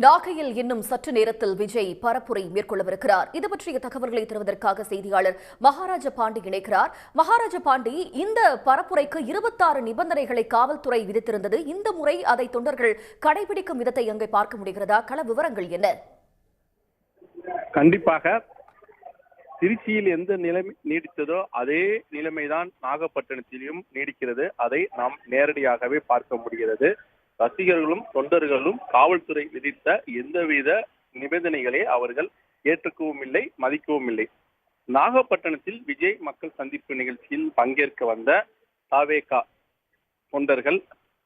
நாகையில் இன்னும் சற்று நேரத்தில் விஜய் பரப்புரை மேற்கொள்ளவிருக்கிறார். இது பற்றிய தகவல்களை தருவதற்காக செய்தியாளர் மகாராஜ பாண்டி இணைக்கிறார். மகாராஜ பாண்டி, இந்த பரப்புரைக்கு 26 நிபந்தனைகளை காவல்துறை விதித்திருந்தது. இந்த முறை அதை தொண்டர்கள் கடைபிடிக்கும் விதத்தை அங்கே பார்க்க முடிகிறதா? கள விவரங்கள் என்ன? கண்டிப்பாக திருச்சியில் எந்த நிலைமை நீடித்ததோ அதே நிலைமைதான் நாகப்பட்டினத்திலும் நீடிக்கிறது. அதை நாம் நேரடியாகவே பார்க்க முடிகிறது. ரசிகர்களும் தொண்டர்களும் காவல்துறை விதித்த எந்தவித நிபந்தனைகளை அவர்கள் ஏற்றுக்கவும் இல்லை, மதிக்கவும் இல்லை. நாகப்பட்டினத்தில் விஜய் மக்கள் சந்திப்பு நிகழ்ச்சியில் பங்கேற்க வந்த தாவேகா தொண்டர்கள்,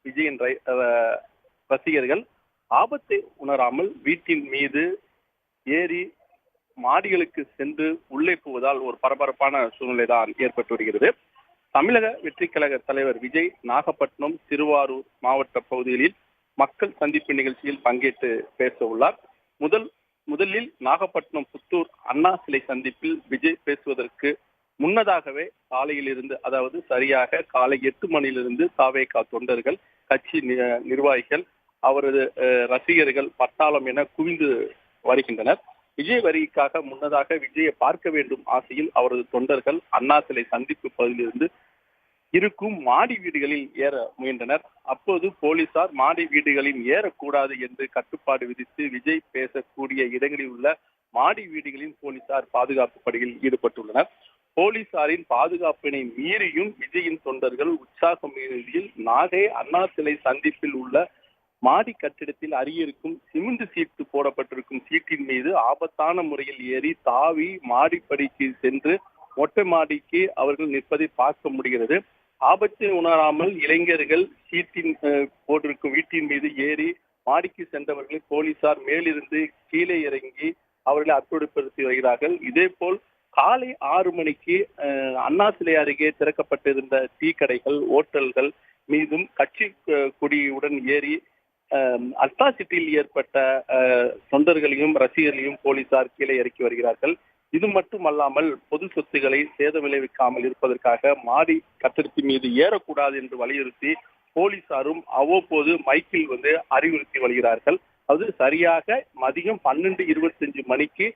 விஜயின் ரசிகர்கள் ஆபத்தை உணராமல் வீட்டின் மீது ஏறி மாடிகளுக்கு சென்று உள்ளே போவதால் ஒரு பரபரப்பான சூழ்நிலை தான் ஏற்பட்டு வருகிறது. தமிழக வெற்றி கழக தலைவர் விஜய் நாகப்பட்டினம், திருவாரூர் மாவட்ட பகுதிகளில் மக்கள் சந்திப்பு நிகழ்ச்சியில் பங்கேற்று பேச உள்ளார். முதலில் நாகப்பட்டினம் புத்தூர் அண்ணா சிலை சந்திப்பில் விஜய் பேசுவதற்கு முன்னதாகவே காலையில் இருந்து, அதாவது சரியாக காலை 8 மணியிலிருந்து தாவேகா தொண்டர்கள், கட்சி நிர்வாகிகள், அவரது ரசிகர்கள் பட்டாளம் என குவிந்து வருகின்றனர். விஜய் வருகைக்காக முன்னதாக விஜயை பார்க்க வேண்டும் ஆசையில் அவரது தொண்டர்கள் அண்ணா சிலை சந்திப்பு பகுதியிலிருந்து இருக்கும் மாடி வீடுகளில் ஏற முயன்றனர். அப்போது போலீசார் மாடி வீடுகளில் ஏறக்கூடாது என்று கட்டுப்பாடு விதித்து விஜய் பேசக்கூடிய இடங்களில் உள்ள மாடி வீடுகளில் போலீசார் பாதுகாப்பு பணியில் ஈடுபட்டுள்ளனர். போலீசாரின் பாதுகாப்பினை மீறியும் விஜயின் தொண்டர்கள் உற்சாகம் மீறியில் நாகை அண்ணா சிலை சந்திப்பில் உள்ள மாடி கட்டிடத்தில் அருகிருக்கும் சிமெண்ட் சீட்டு போடப்பட்டிருக்கும் சீட்டின் மீது ஆபத்தான முறையில் ஏறி தாவி மாடிப்படிக்கு சென்று மொட்டை மாடிக்கு அவர்கள் நிற்பதை பார்க்க முடிகிறது. ஆபத்தை உணராமல் இளைஞர்கள் சீட்டின் போட்டிருக்கும் வீட்டின் மீது ஏறி மாடிக்கு சென்றவர்களை போலீசார் மேலிருந்து கீழே இறங்கி அவர்களை அச்சுறுத்தி வருகிறார்கள். இதே போல் காலை 6 மணிக்கு அண்ணா சிலை அருகே திறக்கப்பட்டிருந்த டீ கடைகள், ஓட்டல்கள் மீதும் கட்சி கொடியுடன் ஏறி அட்ராசிட்டியில் ஏற்பட்ட தொண்டர்களையும் ரசிகர்களையும் போலீசார் கீழே இறக்கி வருகிறார்கள். இது மட்டுமல்லாமல் பொது சொத்துக்களை சேதம் விளைவிக்காமல் இருப்பதற்காக மாடி கட்டிடத்தின் மீது ஏறக்கூடாது என்று வலியுறுத்தி போலீசாரும் அவ்வப்போது மைக்கில் அறிவுறுத்தி வருகிறார்கள். அது சரியாக மதியம் 12:25 மணிக்கு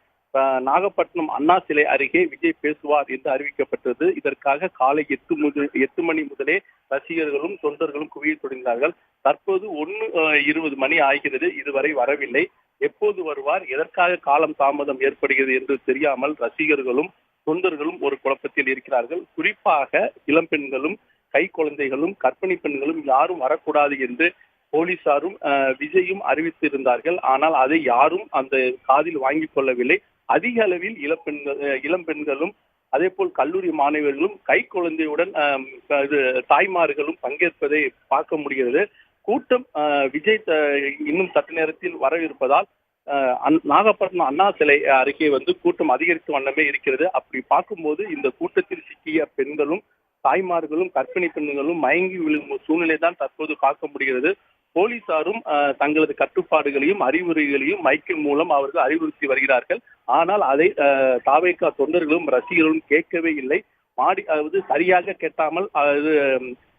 நாகப்பட்டினம் அண்ணா சிலை அருகே விஜய் பேசுவார் என்று அறிவிக்கப்பட்டது. இதற்காக காலை 8 மணி முதலே ரசிகர்களும் தொண்டர்களும் குவிய தொடங்கினார்கள். தற்போது 1:20 மணி ஆகிறது, இதுவரை வரவில்லை. எப்போது வருவார், எதற்காக காலம் தாமதம் ஏற்படுகிறது என்று தெரியாமல் ரசிகர்களும் தொண்டர்களும் ஒரு குழப்பத்தில் இருக்கிறார்கள். குறிப்பாக இளம்பெண்களும், கை குழந்தைகளும், கர்ப்பிணி பெண்களும் யாரும் வரக்கூடாது என்று போலீசாரும் விஜயும் அறிவித்திருந்தார்கள். ஆனால் அதை யாரும் அந்த காதில் வாங்கிக் கொள்ளவில்லை. அதிக அளவில் இளம்பெண்களும் அதே போல் கல்லூரி மாணவர்களும் கை குழந்தையுடன் தாய்மார்களும் பங்கேற்பதை பார்க்க முடிகிறது. கூட்டம் விஜய் இன்னும் சற்று நேரத்தில் வரவிருப்பதால் நாகப்பட்டினம் அண்ணா சிலை அருகே கூட்டம் அதிகரித்த வண்ணமே இருக்கிறது. அப்படி பார்க்கும்போது இந்த கூட்டத்தில் சிக்கிய பெண்களும் தாய்மார்களும் கர்ப்பிணி பெண்களும் மயங்கி விழும் சூழ்நிலை தான் தற்போது பார்க்க முடிகிறது. போலீசாரும் தங்களது கட்டுப்பாடுகளையும் அறிவுரைகளையும் மைக்கின் மூலம் அவர்கள் அறிவுறுத்தி வருகிறார்கள். ஆனால் அதை தாவேகா தொண்டர்களும் ரசிகர்களும் கேட்கவே இல்லை. சரியாக கேட்டாமல்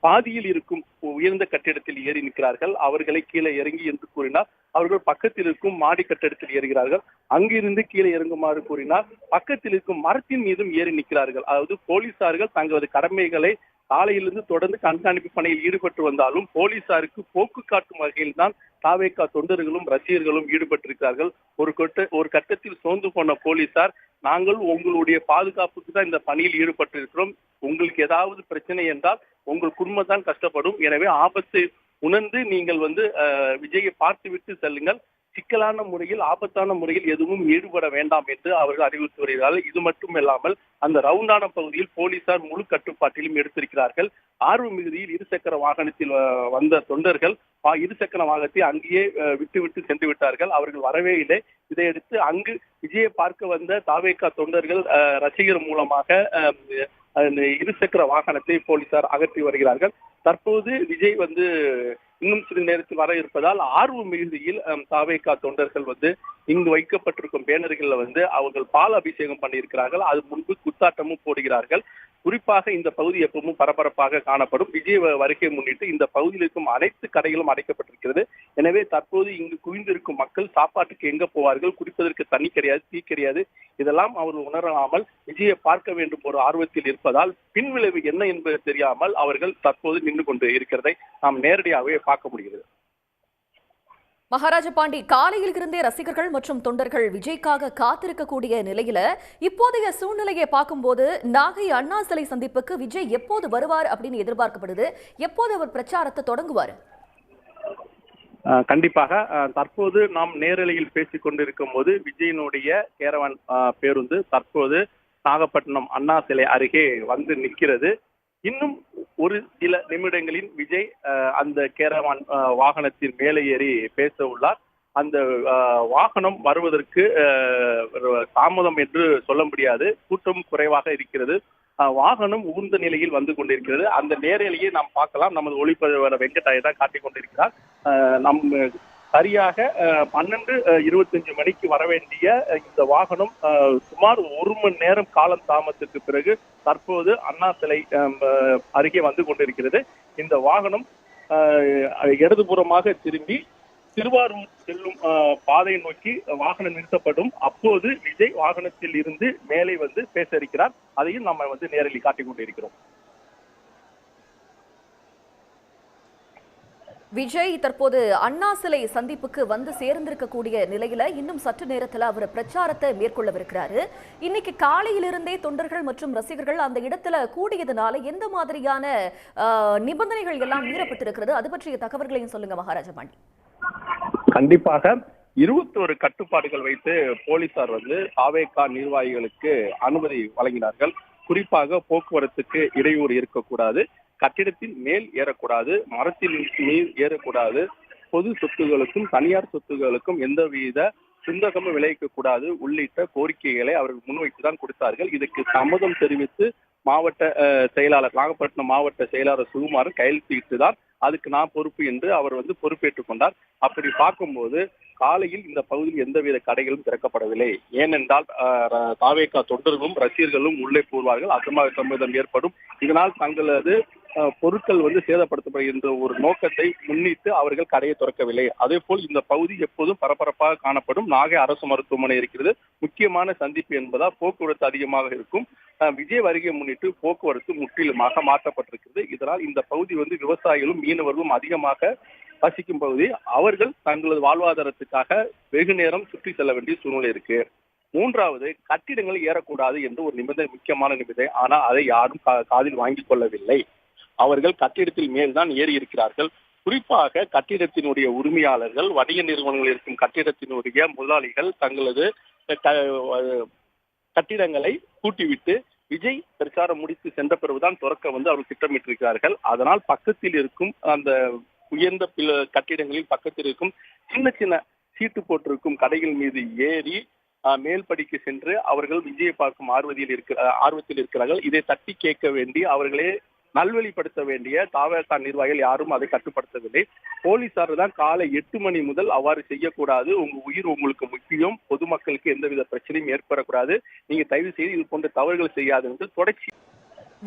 பாதியில் இருக்கும் உயர்ந்த கட்டிடத்தில் ஏறி நிற்கிறார்கள். அவர்களை கீழே இறங்கி என்று கூறினார். அவர்கள் பக்கத்தில் இருக்கும் மாடி கட்டிடத்தில் ஏறுகிறார்கள். அங்கிருந்து கீழே இறங்குமாறு கூறினார். பக்கத்தில் இருக்கும் மரத்தின் மீதும் ஏறி நிற்கிறார்கள். அதாவது போலீசார்கள் தங்களது கடமைகளை காலையிலிருந்து தொடர்ந்து கண்காணிப்பு பணியில் ஈடுபட்டு வந்தாலும் போலீசாருக்கு போக்கு காட்டும் வகையில் தான் தாவேகா தொண்டர்களும் ரசிகர்களும் ஈடுபட்டிருக்கிறார்கள். ஒரு கட்டத்தில் சோர்ந்து போன போலீசார், நாங்கள் உங்களுடைய பாதுகாப்புக்கு தான் இந்த பணியில் ஈடுபட்டிருக்கிறோம், உங்களுக்கு ஏதாவது பிரச்சனை என்றால் உங்கள் குடும்பம் தான் கஷ்டப்படும், எனவே ஆபத்தை உணர்ந்து நீங்கள் விஜயை பார்த்து விட்டு செல்லுங்கள், சிக்கலான முறையில் ஆபத்தான முறையில் எதுவும் ஈடுபட வேண்டாம் என்று அவர்கள் அறிவித்து வருகிறார்கள். இது மட்டும் இல்லாமல் அந்த ரவுண்டான பகுதியில் போலீசார் முழு கட்டுப்பாட்டிலும் எடுத்திருக்கிறார்கள். ஆர்வ மிகுதியில் இருசக்கர வாகனத்தில் வந்த தொண்டர்கள் இருசக்கர வாகனத்தை அங்கேயே விட்டு சென்று விட்டார்கள். அவர்கள் வரவே இல்லை. இதையடுத்து அங்கு விஜயை பார்க்க வந்த தாவேகா தொண்டர்கள் ரசிகர் மூலமாக இருசக்கர வாகனத்தை போலீசார் அகற்றி வருகிறார்கள். தற்போது விஜய் இன்னும் சிறிது நேரத்தில் வர இருப்பதால் ஆர்வ மிகுதியில் தாவேகா தொண்டர்கள் இங்கு வைக்கப்பட்டிருக்கும் பேனர்கள் அவர்கள் பால் அபிஷேகம் பண்ணியிருக்கிறார்கள். அது முன்பு குத்தாட்டமும் போடுகிறார்கள். குறிப்பாக இந்த பகுதி எப்பவும் பரபரப்பாக காணப்படும். விஜய் வருகை முன்னிட்டு இந்த பகுதியில் இருக்கும் அனைத்து கடைகளும் அடைக்கப்பட்டிருக்கிறது. எனவே தற்போது இங்கு குவிந்திருக்கும் மக்கள் சாப்பாட்டுக்கு எங்க போவார்கள், குடிப்பதற்கு தண்ணி கிடையாது, டீ கிடையாது, இதெல்லாம் அவர் உணராமல் விஜயை பார்க்க வேண்டும் ஒரு ஆர்வத்தில் இருப்பதால் பின்விளைவு என்ன என்பது தெரியாமல் அவர்கள் தற்போது நின்று கொண்டு இருக்கிறதை நாம் நேரடியாகவே பார்க்க முடிகிறது. மகாராஜ பாண்டி, காலையில் இருந்தே ரசிகர்கள் மற்றும் தொண்டர்கள் விஜய்க்காக காத்திருக்கக்கூடிய நிலையில இப்போதைய சூழ்நிலையை பார்க்கும்போது நாகை அண்ணா சிலை சந்திப்புக்கு விஜய் எப்போது வருவார் அப்படின்னு எதிர்பார்க்கப்படுது. எப்போது அவர் பிரச்சாரத்தை தொடங்குவார்? கண்டிப்பாக தற்போது நாம் நேரலையில் பேசிக் கொண்டிருக்கும் போது விஜயனுடைய கேரவான் பேருந்து தற்போது நாகப்பட்டினம் அண்ணா சிலை அருகே வந்து நிற்கிறது. இன்னும் ஒரு சில நிமிடங்களில் விஜய் அந்த கேரவான் வாகனத்தின் மேலே ஏறி பேச உள்ளார். அந்த வாகனம் வருவதற்கு தாமதம் என்று சொல்ல முடியாது, கூட்டம் குறைவாக இருக்கிறது. வாகனம் ஊர்ந்த நிலையில் வந்து கொண்டிருக்கிறது. அந்த நேரலையே நாம் பார்க்கலாம். நமது ஒளிப்பதிவாளர் வெங்கடாயை தான் காட்டிக் கொண்டிருக்கிறார். நம் சரியாக 12:25 மணிக்கு வர வேண்டிய இந்த வாகனம் சுமார் 1 மணி நேரம் காலம் தாமதத்திற்கு பிறகு தற்போது அண்ணா சிலை அருகே வந்து கொண்டிருக்கிறது. இந்த வாகனம் இடதுபுறமாக திரும்பி திருவாரூர் செல்லும் பாதையை நோக்கி வாகனம் நிறுத்தப்படும். அப்போது விஜய் வாகனத்தில் இருந்து மேலே வந்து பேச இருக்கிறார். அதையும் நம்ம வந்து நேரில் காட்டிக் கொண்டிருக்கிறோம். விஜய் தற்போது அண்ணா சிலை சந்திப்புக்கு வந்து சேர்ந்திருக்கக்கூடிய நிலையில இன்னும் சற்று நேரத்துல அவர் பிரச்சாரத்தை மேற்கொள்ளவிருக்கிறாரு. இன்னைக்கு காலையிலிருந்தே தொண்டர்கள் மற்றும் ரசிகர்கள் அந்த இடத்துல கூடியதுனால எந்த மாதிரியான நிபந்தனைகள் எல்லாம் மீறப்பட்டிருக்கிறது, அது பற்றிய தகவல்களையும் சொல்லுங்க மகாராஜ பாண்டி. கண்டிப்பாக 21 கட்டுப்பாடுகள் வைத்து போலீசார் வந்து தாவேகா நிர்வாகிகளுக்கு அனுமதி வழங்கினார்கள். குறிப்பாக போக்குவரத்துக்கு இடையூறு இருக்கக்கூடாது, கட்டிடத்தின் மேல் ஏறக்கூடாது, மரத்தில் நீர் ஏறக்கூடாது, பொது சொத்துகளுக்கும் தனியார் சொத்துகளுக்கும் எந்தவித சுந்தகமும் விளைவிக்க கூடாது உள்ளிட்ட கோரிக்கைகளை அவர்கள் முன்வைத்துதான் கொடுத்தார்கள். இதுக்கு சம்மதம் தெரிவித்து மாவட்ட செயலாளர், நாகப்பட்டினம் மாவட்ட செயலாளர் சுகுமார் கையெழுத்திட்டுதான் அதுக்கு நான் பொறுப்பு என்று அவர் வந்து பொறுப்பேற்றுக் கொண்டார். அப்படி பார்க்கும்போது காலையில் இந்த பகுதியில் எந்தவித கடைகளும் திறக்கப்படவில்லை. ஏனென்றால் தாவேகா தொண்டர்களும் ரசிகர்களும் உள்ளே போவார்கள், அசம்பாவிதம் ஏற்படும், இதனால் தங்களது பொருட்கள் வந்து சேதப்படுத்தப்படுகின்ற ஒரு நோக்கத்தை முன்னிட்டு அவர்கள் கடையை திறக்கவில்லை. அதே போல் இந்த பகுதி எப்போதும் பரபரப்பாக காணப்படும். நாகை அரசு மருத்துவமனை இருக்கிறது, முக்கியமான சந்திப்பு என்பதால் போக்குவரத்து அதிகமாக இருக்கும். விஜய் வருகை முன்னிட்டு போக்குவரத்து முற்றிலுமாக மாற்றப்பட்டிருக்கிறது. இதனால் இந்த பகுதி வந்து விவசாயிகளும் மீனவர்களும் அதிகமாக வசிக்கும் பகுதி. அவர்கள் தங்களது வாழ்வாதாரத்துக்காக வெகு நேரம் சுற்றி செல்ல வேண்டிய சூழ்நிலை இருக்கு. மூன்றாவது, கட்டிடங்கள் ஏறக்கூடாது என்று ஒரு நிபந்தனை, முக்கியமான நிபந்தனை. ஆனால் அதை யாரும் காதில் வாங்கிக் கொள்ளவில்லை. அவர்கள் கட்டிடத்தில் மேல்தான் ஏறி இருக்கிறார்கள். குறிப்பாக கட்டிடத்தினுடைய உரிமையாளர்கள், வணிக நிறுவனங்கள் இருக்கும் கட்டிடத்தினுடைய முதலாளிகள் தங்களது கட்டிடங்களை கூட்டிவிட்டு விஜய் பிரச்சாரம் முடித்து சென்ற பிறகுதான் துறக்க வந்து அவர்கள் திட்டமிட்டிருக்கிறார்கள். அதனால் பக்கத்தில் இருக்கும் அந்த உயர்ந்த கட்டிடங்களில் பக்கத்தில் இருக்கும் சின்ன சின்ன சீட்டு போட்டிருக்கும் கடைகள் மீது ஏறி மேல்படிக்கு சென்று அவர்கள் விஜயை பார்க்கும் ஆர்வத்தில் இருக்கிறார்கள். இதை தட்டி கேட்க வேண்டி அவர்களே நல்வழிப்படுத்த வேண்டிய தாவேகா நிர்வாகிகள் யாரும் அதை கட்டுப்படுத்தவில்லை. போலீசார் தான் காலை 8 மணி முதல் அவ்வாறு செய்யக்கூடாது, உங்க உயிர் உங்களுக்கு முக்கியம், பொதுமக்களுக்கு எந்தவித பிரச்சனையும் ஏற்படக்கூடாது, நீங்க தயவு செய்து இது போன்ற தவறுகள் செய்யாது என்று தொடர்ச்சி.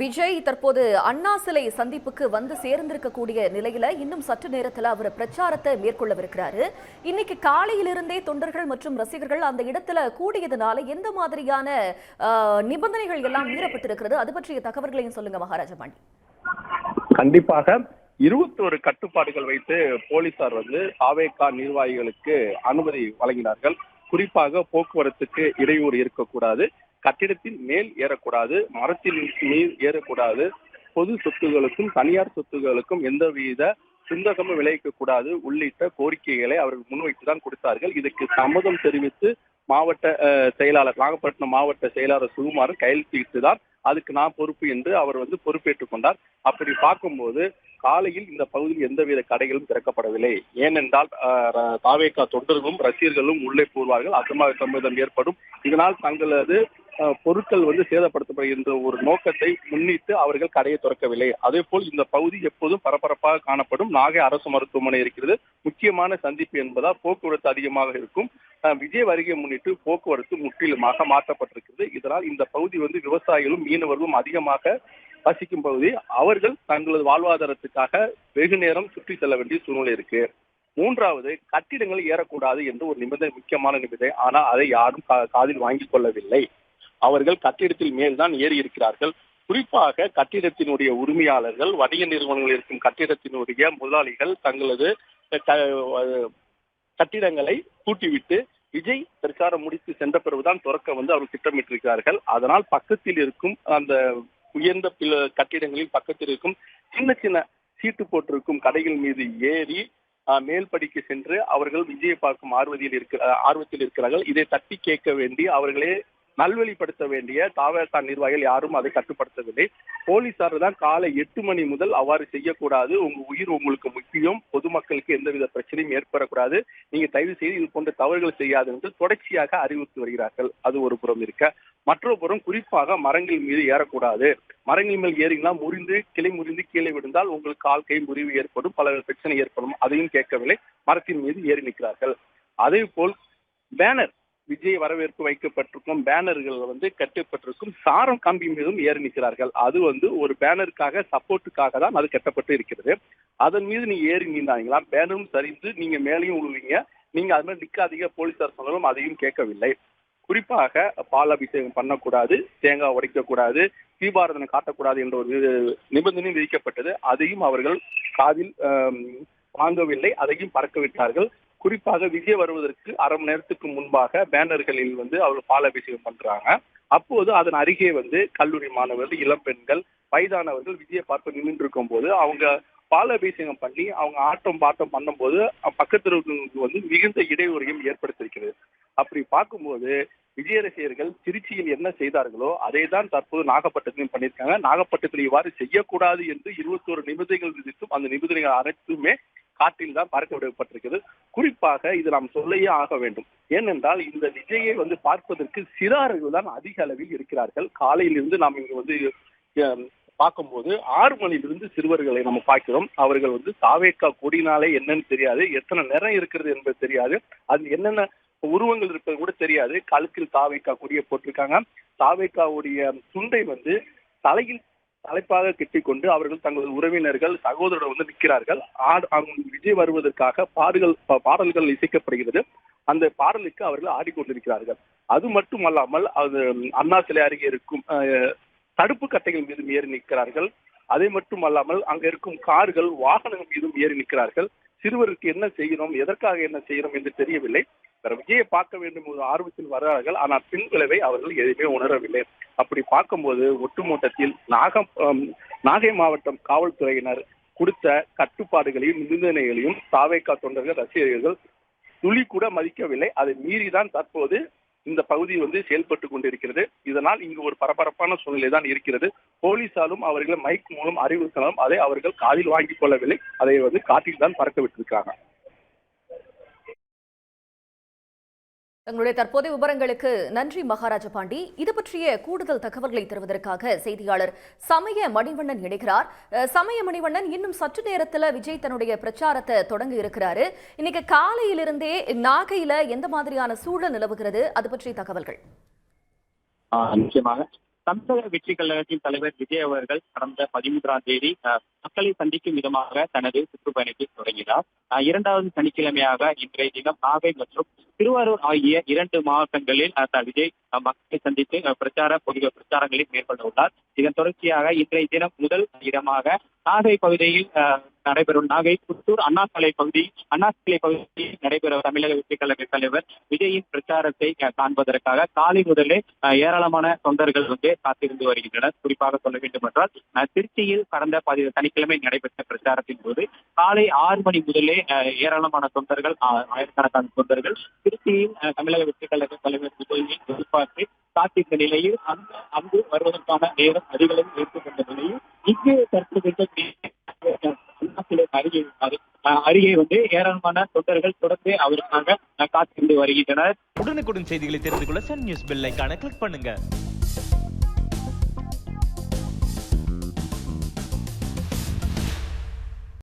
விஜய் தற்போது அண்ணா சிலை சந்திப்புக்கு வந்து சேர்ந்திருக்கக்கூடிய நிலையில இன்னும் சற்று நேரத்துல அவர் பிரச்சாரத்தை மேற்கொள்ளவிருக்கிறாரு. இன்னைக்கு காலையிலிருந்தே தொண்டர்கள் மற்றும் ரசிகர்கள் அந்த இடத்துல கூடியதுனால எந்த மாதிரியான நிபந்தனைகள் எல்லாம் மீறப்பட்டிருக்கிறது, அது பற்றிய தகவல்களையும் சொல்லுங்க மகாராஜ பாண்டி. கண்டிப்பாக 21 கட்டுப்பாடுகள் வைத்து போலீசார் வந்து தாவேகா நிர்வாகிகளுக்கு அனுமதி வழங்கினார்கள். குறிப்பாக போக்குவரத்துக்கு இடையூறு இருக்கக்கூடாது, கட்டிடத்தின் மேல் ஏறக்கூடாது, மரத்தில் நீர் ஏறக்கூடாது, பொது சொத்துகளுக்கும் தனியார் சொத்துகளுக்கும் எந்தவித சுந்தகமும் விளைவிக்க கூடாது உள்ளிட்ட கோரிக்கைகளை அவர்கள் முன்வைத்துதான் கொடுத்தார்கள். இதுக்கு சம்மதம் தெரிவித்து மாவட்ட செயலாளர், நாகப்பட்டினம் மாவட்ட செயலாளர் சுகுமார் கையெழுத்திட்டுதான் அதுக்கு நான் பொறுப்பு என்று அவர் வந்து பொறுப்பேற்றுக் கொண்டார். அப்படி பார்க்கும்போது காலையில் இந்த பகுதியில் எந்தவித கடைகளும் திறக்கப்படவில்லை. ஏனென்றால் தாவேகா தொண்டர்களும் ரசிகர்களும் உள்ளே போவார்கள், அசம்பாவிதம் ஏற்படும், இதனால் தங்களது பொருட்கள் வந்து சேதப்படுத்தப்படுகின்ற ஒரு நோக்கத்தை முன்னிட்டு அவர்கள் கடையை திறக்கவில்லை. அதே போல் இந்த பகுதி எப்போதும் பரபரப்பாக காணப்படும். நாகை அரசு மருத்துவமனை இருக்கிறது, முக்கியமான சந்திப்பு என்பதால் போக்குவரத்து அதிகமாக இருக்கும். விஜய் வருகையை முன்னிட்டு போக்குவரத்து முற்றிலுமாக மாற்றப்பட்டிருக்கிறது. இதனால் இந்த பகுதி வந்து விவசாயிகளும் மீனவர்களும் அதிகமாக வசிக்கும் பகுதி. அவர்கள் தங்களது வாழ்வாதாரத்துக்காக வெகு நேரம் சுற்றி செல்ல வேண்டிய சூழ்நிலை இருக்கு. மூன்றாவது, கட்டிடங்கள் ஏறக்கூடாது என்று ஒரு நிபந்தனை, முக்கியமான நிபந்தனை. ஆனால் அதை யாரும் காதில் வாங்கிக் கொள்ளவில்லை. அவர்கள் கட்டிடத்தில் மேல்தான் ஏறி இருக்கிறார்கள். குறிப்பாக கட்டிடத்தினுடைய உரிமையாளர்கள், வணிக நிறுவனங்கள் இருக்கும் கட்டிடத்தினுடைய முதலாளிகள் தங்களது கட்டிடங்களை பூட்டிவிட்டு விஜய் பிரச்சாரம் முடித்து சென்ற பிறகுதான் துறக்க வந்து அவர்கள் திட்டமிட்டிருக்கிறார்கள். அதனால் பக்கத்தில் இருக்கும் அந்த உயர்ந்த கட்டிடங்களில் பக்கத்தில் இருக்கும் சின்ன சின்ன சீட்டு போட்டிருக்கும் கடைகள் மீது ஏறி மேல்படிக்கு சென்று அவர்கள் விஜயை பார்க்கும் ஆர்வத்தில் இருக்கிறார்கள். இதை தட்டி கேட்க வேண்டி அவர்களே நல்வழிப்படுத்த வேண்டிய தாவேகா நிர்வாகிகள் யாரும் அதை கட்டுப்படுத்தவில்லை. போலீசார் தான் காலை 8 மணி முதல் அவ்வாறு செய்யக்கூடாது, உங்க உயிர் உங்களுக்கு முக்கியம், பொதுமக்களுக்கு எந்தவித பிரச்சனையும் ஏற்படக்கூடாது, நீங்க தயவு செய்து இது போன்ற தவறுகள் செய்யாது என்று தொடர்ச்சியாக அறிவுறுத்தி வருகிறார்கள். அது ஒரு புறம் இருக்க, மற்றொரு புறம் குறிப்பாக மரங்கள் மீது ஏறக்கூடாது, மரங்கள் மேல் ஏறினா கிளை முறிந்து கீழே விழுந்தால் உங்களுக்கு கால் கை முறிவு ஏற்படும், பல பிரச்சனை ஏற்படும். அதையும் கேட்கவில்லை, மரத்தின் மீது ஏறி நிற்கிறார்கள். அதே போல் பேனர், விஜய் வரவேற்பு வைக்கப்பட்டிருக்கும் பேனர்கள் வந்து கட்டப்பட்டிருக்கும் சாரம் கம்பி மீதும் ஏறி நிற்கிறார்கள். அது வந்து ஒரு பேனருக்காக, சப்போர்ட்டுக்காக தான் அது கட்டப்பட்டு இருக்கிறது. அதன் மீது நீங்க ஏறி நின்றாங்களா, பேனரும் சரிந்து நீங்க மேலையும் விழுவீங்க, நீங்க அது மாதிரி நிக்காதீங்க போலீசார் சொன்னாலும் அதையும் கேட்கவில்லை. குறிப்பாக பால் அபிஷேகம் பண்ணக்கூடாது, தேங்காய் உடைக்கக்கூடாது, தீபாரதனை காட்டக்கூடாது என்ற ஒரு நிபந்தனை விதிக்கப்பட்டது. அதையும் அவர்கள் காதில் வாங்கவில்லை, அதையும் பறக்க விட்டார்கள். குறிப்பாக விஜய் வருவதற்கு அரை மணி நேரத்துக்கு முன்பாக பேனர்களில் வந்து அவர்கள் பால் அபிஷேகம் பண்றாங்க. அப்போது அதன் அருகே வந்து கல்லூரி மாணவர்கள், இளம் பெண்கள், வயதானவர்கள் விஜயை பார்க்க நின்று இருக்கும் போது அவங்க பால் அபிஷேகம் பண்ணி அவங்க ஆட்டம் பாட்டம் பண்ணும்போது பக்கத்தில் வந்து மிகுந்த இடையூறையும் ஏற்படுத்தியிருக்கிறது. அப்படி பார்க்கும்போது விஜய் ரசிகர்கள் திருச்சியில் என்ன செய்தார்களோ அதை தான் தற்போது நாகப்பட்டினத்திலும் பண்ணியிருக்காங்க. நாகப்பட்டினத்தில் இவ்வாறு செய்யக்கூடாது என்று 21 நிபந்தனைகள் விதித்தும் அந்த நிபந்தனைகள் அனைத்துமே காற்றில் தான் பறக்க விடப்பட்டிருக்கிறது. குறிப்பாக இது நாம் சொல்லையே ஆக வேண்டும். ஏனென்றால் இந்த விஜயை வந்து பார்ப்பதற்கு சிறார்கள் தான் அதிக அளவில் இருக்கிறார்கள். காலையிலிருந்து நாம் இங்கு வந்து பார்க்கும்போது 6 மணியிலிருந்து சிறுவர்களை நம்ம பார்க்கிறோம். அவர்கள் வந்து தாவேகா கொடினாலே என்னன்னு தெரியாது, எத்தனை நிறம் இருக்கிறது என்பது தெரியாது, அது என்னென்ன உருவங்கள் இருப்பது கூட தெரியாது. கழுத்தில் தாவேகா கொடியை போட்டிருக்காங்க. தாவேகாவுடைய துண்டை வந்து தலைப்பாக கட்டிக்கொண்டு அவர்கள் தங்களது உறவினர்கள், சகோதரர்கள் வந்து நிற்கிறார்கள். விஜய் வருவதற்காக பாடல்கள் இசைக்கப்படுகிறது. அந்த பாடலுக்கு அவர்கள் ஆடிக்கொண்டிருக்கிறார்கள். அது மட்டுமல்லாமல் அது அண்ணா சிலை அருகே இருக்கும் தடுப்பு கட்டைகள் மீது ஏறி நிற்கிறார்கள். அதே மட்டுமல்லாமல் அங்க இருக்கும் கார்கள், வாகனங்கள் மீதும் ஏறி நிற்கிறார்கள். சிறுவருக்கு என்ன செய்யணும், எதற்காக என்ன செய்யணும் என்று தெரியவில்லை. விஜயை பார்க்க வேண்டும் ஒரு ஆர்வத்தில் வர்றார்கள். ஆனால் பின் விளைவை அவர்கள் எதுவுமே உணரவில்லை. அப்படி பார்க்கும்போது ஒட்டுமொத்தத்தில் நாகை மாவட்டம் காவல்துறையினர் கொடுத்த கட்டுப்பாடுகளையும் நிபந்தனைகளையும் தாவேகா தொண்டர்கள், ரசிகர்கள் துளி கூட மதிக்கவில்லை. அதை மீறிதான் தற்போது இந்த பகுதி வந்து செயல்பட்டு கொண்டிருக்கிறது. இதனால் இங்கு ஒரு பரபரப்பான சூழ்நிலை தான் இருக்கிறது. போலீசாரும் அவர்களை மைக் மூலம் அறிவுறுத்தினாலும் அதை அவர்கள் காதில் வாங்கிக் கொள்ளவில்லை. அதை வந்து காற்றில் தான் பறக்க விட்டிருக்கிறாங்க. தங்களுடைய தற்போதைய விவரங்களுக்கு நன்றி மகாராஜ பாண்டி. இது பற்றிய கூடுதல் தகவல்களை தருவதற்காக செய்தியாளர் சமய மணிவண்ணன் இணைகிறார். சமய மணிவண்ணன், இன்னும் சற்று நேரத்தில் விஜய் தன்னுடைய பிரச்சாரத்தை தொடங்க இருக்கிறாரு. இன்னைக்கு காலையிலிருந்தே நாகையில எந்த மாதிரியான சூழல் நிலவுகிறது, அது பற்றிய தகவல்கள்? நிச்சயமாக தமிழக வெற்றி கழகத்தின் தலைவர் விஜய் அவர்கள் கடந்த 13ஆம் தேதி மக்களை சந்திக்கும் விதமாக தனது சுற்றுப்பயணத்தை தொடங்கினார். 2வது சனிக்கிழமையாக இன்றைய தினம் நாகை மற்றும் திருவாரூர் ஆகிய 2 மாவட்டங்களில் விஜய் மக்களை சந்தித்து பிரச்சாரங்களை மேற்கொள்ள உள்ளார். இதன் தொடர்ச்சியாக இன்றைய தினம் முதல் இடமாக நாகை பகுதியில் நடைபெறும் நாகை புத்தூர் அண்ணா சிலை பகுதியில் நடைபெறும் தமிழக வெற்றி கழக தலைவர் விஜயின் பிரச்சாரத்தை காண்பதற்காக காலை முதலே ஏராளமான தொண்டர்கள் வந்து காத்திருந்து வருகின்றனர். குறிப்பாக சொல்ல வேண்டும் என்றால் திருச்சியில் கடந்த சனிக்கிழமை நடைபெற்ற பிரச்சாரத்தின் போது காலை 6 மணி முதலே ஏராளமான தொண்டர்கள், ஆயிரக்கணக்கான தொண்டர்கள் திருச்சியில் தமிழக வெற்றி கழக தலைவர் விஜயை எதிர்பார்த்து காத்திருந்த நிலையில் அங்கு வருவதற்கான நேரம் அதிகளவில் ஏற்றுக்கொண்ட நிலையில் இங்கு தற்போது அருகே வந்து ஏராளமான தொண்டர்கள் தொடர்ந்து அவருக்காக காத்திருந்து வருகின்றனர். உடனுக்குடன் செய்திகளை தெரிந்து கொள்ள சன் நியூஸ் பெல் ஐகானை கிளிக் பண்ணுங்க.